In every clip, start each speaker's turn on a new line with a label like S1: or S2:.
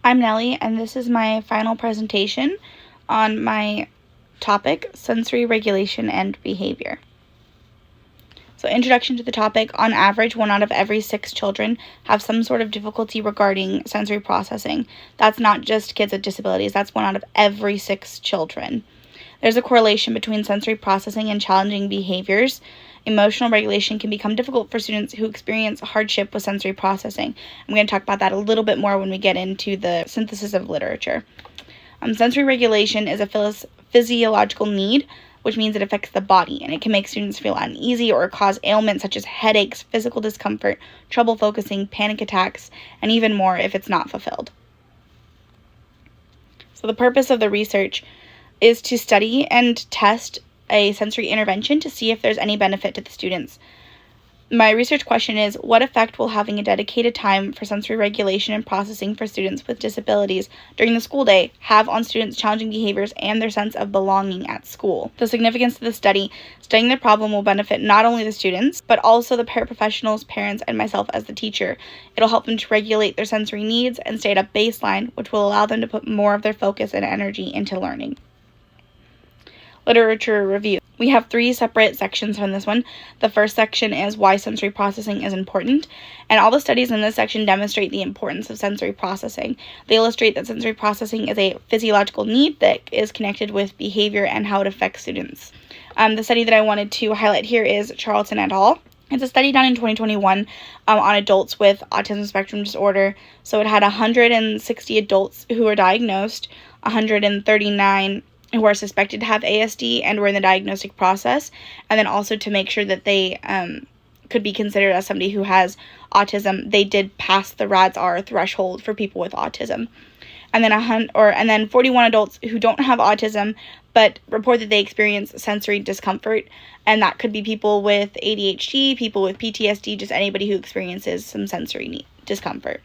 S1: I'm Nellie, and this is my final presentation on my topic, sensory regulation and behavior. So, introduction to the topic. On average, 1 out of every 6 children have some sort of difficulty regarding sensory processing. That's not just kids with disabilities, that's 1 out of every 6 children. There's a correlation between sensory processing and challenging behaviors. Emotional regulation can become difficult for students who experience hardship with sensory processing. I'm going to talk about that a little bit more when we get into the synthesis of literature. Sensory regulation is a physiological need, which means it affects the body, and it can make students feel uneasy or cause ailments such as headaches, physical discomfort, trouble focusing, panic attacks, and even more if it's not fulfilled. So the purpose of the research is to study and test a sensory intervention to see if there's any benefit to the students. My research question is, what effect will having a dedicated time for sensory regulation and processing for students with disabilities during the school day have on students' challenging behaviors and their sense of belonging at school? The significance of the studying the problem will benefit not only the students, but also the paraprofessionals, parents, and myself as the teacher. It'll help them to regulate their sensory needs and stay at a baseline, which will allow them to put more of their focus and energy into learning. Literature review. We have 3 separate sections from this one. The first section is why sensory processing is important, and all the studies in this section demonstrate the importance of sensory processing. They illustrate that sensory processing is a physiological need that is connected with behavior and how it affects students. The study that I wanted to highlight here is Charlton et al. It's a study done in 2021 on adults with autism spectrum disorder. So it had 160 adults who were diagnosed, 139 who are suspected to have ASD and were in the diagnostic process, and then also to make sure that they could be considered as somebody who has autism. They did pass the RADS-R threshold for people with autism. And then 41 adults who don't have autism but report that they experience sensory discomfort, and that could be people with ADHD, people with PTSD, just anybody who experiences some sensory discomfort.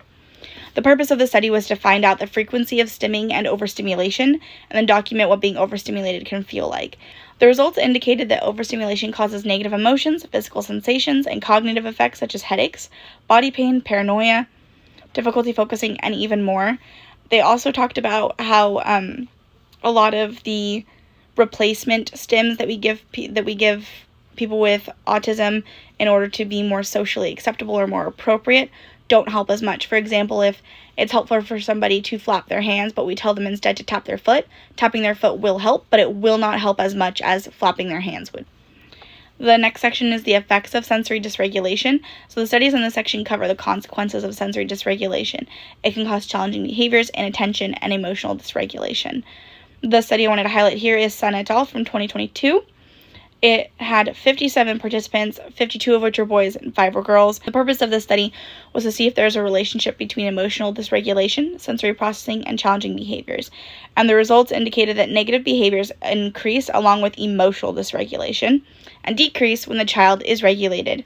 S1: The purpose of the study was to find out the frequency of stimming and overstimulation, and then document what being overstimulated can feel like. The results indicated that overstimulation causes negative emotions, physical sensations, and cognitive effects such as headaches, body pain, paranoia, difficulty focusing, and even more. They also talked about how a lot of the replacement stims that we give people with autism in order to be more socially acceptable or more appropriate don't help as much. For example, if it's helpful for somebody to flap their hands, but we tell them instead to tap their foot, tapping their foot will help, but it will not help as much as flapping their hands would. The next section is the effects of sensory dysregulation. So the studies in this section cover the consequences of sensory dysregulation. It can cause challenging behaviors, inattention, and emotional dysregulation. The study I wanted to highlight here is Sun et al. From 2022. It had 57 participants, 52 of which were boys and 5 were girls. The purpose of this study was to see if there's a relationship between emotional dysregulation, sensory processing, and challenging behaviors. And the results indicated that negative behaviors increase along with emotional dysregulation and decrease when the child is regulated.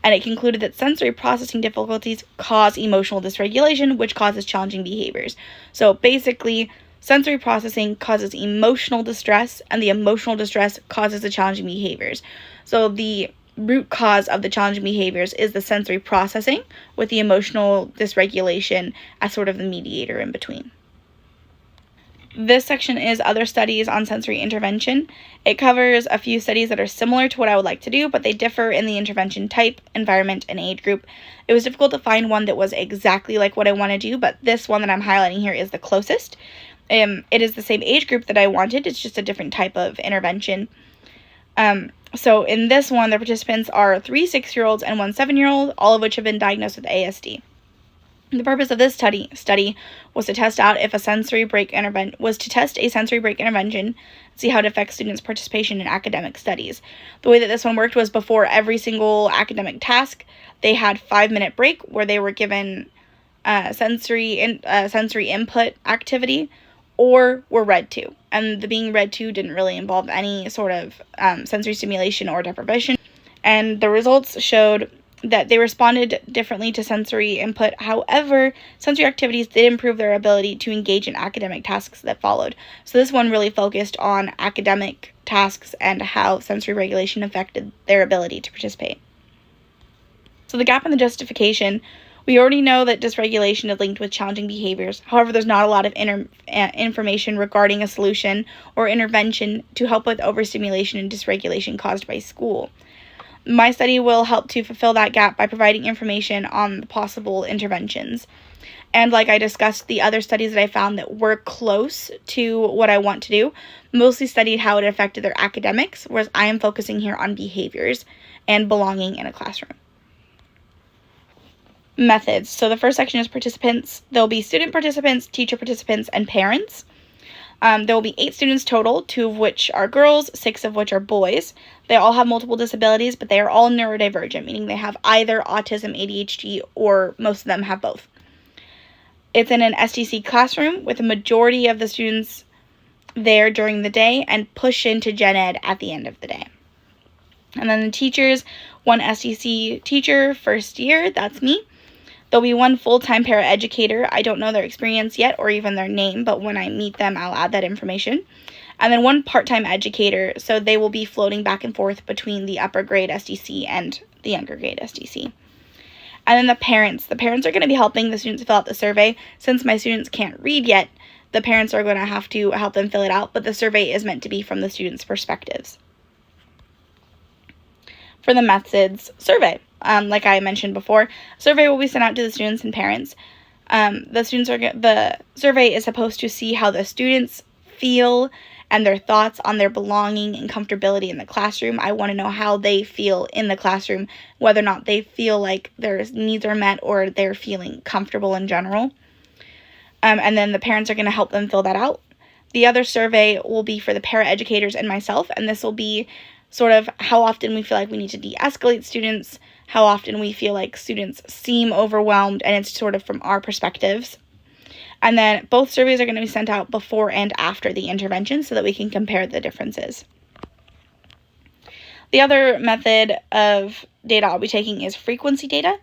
S1: And it concluded that sensory processing difficulties cause emotional dysregulation, which causes challenging behaviors. So basically, sensory processing causes emotional distress, and the emotional distress causes the challenging behaviors. So the root cause of the challenging behaviors is the sensory processing, with the emotional dysregulation as sort of the mediator in between. This section is other studies on sensory intervention. It covers a few studies that are similar to what I would like to do, but they differ in the intervention type, environment, and age group. It was difficult to find one that was exactly like what I want to do, but this one that I'm highlighting here is the closest. It is the same age group that I wanted. It's just a different type of intervention. So in this one, the participants are 3 6-year-olds and 1 7-year-old, all of which have been diagnosed with ASD. The purpose of this study was to test out if a sensory break intervention, see how it affects students' participation in academic studies. The way that this one worked was before every single academic task, they had 5-minute break where they were given sensory input activity, or were read to. And the being read to didn't really involve any sort of sensory stimulation or deprivation. And the results showed that they responded differently to sensory input. However, sensory activities did improve their ability to engage in academic tasks that followed. So this one really focused on academic tasks and how sensory regulation affected their ability to participate. So the gap in the justification We already know that dysregulation is linked with challenging behaviors. However, there's not a lot of information regarding a solution or intervention to help with overstimulation and dysregulation caused by school. My study will help to fulfill that gap by providing information on the possible interventions. And like I discussed, the other studies that I found that were close to what I want to do mostly studied how it affected their academics, whereas I am focusing here on behaviors and belonging in a classroom. Methods. So the first section is participants. There'll be student participants, teacher participants, and parents. There will be 8 students total, 2 of which are girls, 6 of which are boys. They all have multiple disabilities, but they are all neurodivergent, meaning they have either autism, ADHD, or most of them have both. It's in an SDC classroom with a majority of the students there during the day and push into Gen Ed at the end of the day. And then the teachers, 1 SDC teacher, first year, that's me. There'll be 1 full-time paraeducator. I don't know their experience yet or even their name, but when I meet them, I'll add that information. And then 1 part-time educator, so they will be floating back and forth between the upper grade SDC and the younger grade SDC. And then the parents. The parents are going to be helping the students fill out the survey. Since my students can't read yet, the parents are going to have to help them fill it out, but the survey is meant to be from the students' perspectives. For the methods survey, like I mentioned before, survey will be sent out to the students and parents. The survey is supposed to see how the students feel and their thoughts on their belonging and comfortability in the classroom. I want to know how they feel in the classroom, whether or not they feel like their needs are met or they're feeling comfortable in general. And then the parents are going to help them fill that out. The other survey will be for the paraeducators and myself, and this will be sort of how often we feel like we need to de-escalate students, how often we feel like students seem overwhelmed, and it's sort of from our perspectives. And then both surveys are going to be sent out before and after the intervention so that we can compare the differences. The other method of data I'll be taking is frequency data.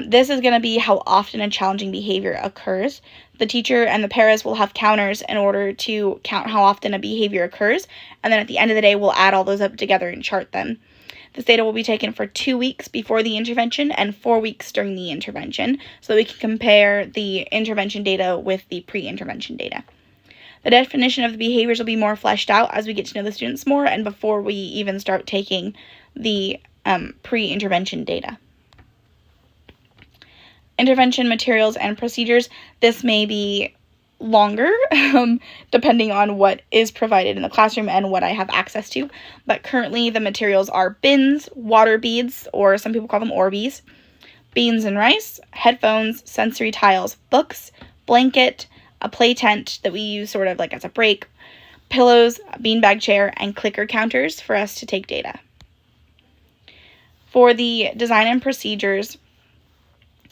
S1: This is going to be how often a challenging behavior occurs. The teacher and the paras will have counters in order to count how often a behavior occurs, and then at the end of the day, we'll add all those up together and chart them. This data will be taken for 2 weeks before the intervention and 4 weeks during the intervention, so that we can compare the intervention data with the pre-intervention data. The definition of the behaviors will be more fleshed out as we get to know the students more and before we even start taking the pre-intervention data. Intervention materials and procedures. This may be longer depending on what is provided in the classroom and what I have access to, but currently the materials are bins, water beads, or some people call them Orbeez, beans and rice, headphones, sensory tiles, books, blanket, a play tent that we use sort of like as a break, pillows, a beanbag chair, and clicker counters for us to take data. For the design and procedures,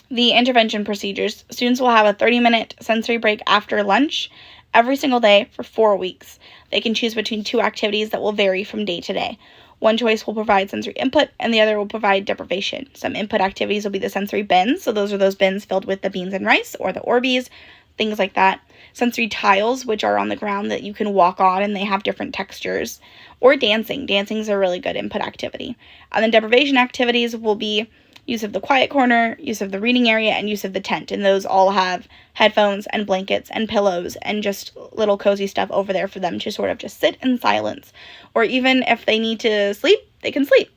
S1: the intervention procedures, students will have a 30-minute sensory break after lunch every single day for 4 weeks. They can choose between 2 activities that will vary from day to day. One choice will provide sensory input, and the other will provide deprivation. Some input activities will be the sensory bins, so those are those bins filled with the beans and rice or the Orbeez, things like that. Sensory tiles, which are on the ground that you can walk on, and they have different textures. Or dancing. Dancing is a really good input activity. And then deprivation activities will be use of the quiet corner, use of the reading area, and use of the tent. And those all have headphones and blankets and pillows and just little cozy stuff over there for them to sort of just sit in silence. Or even if they need to sleep, they can sleep.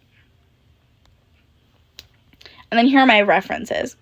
S1: And then here are my references.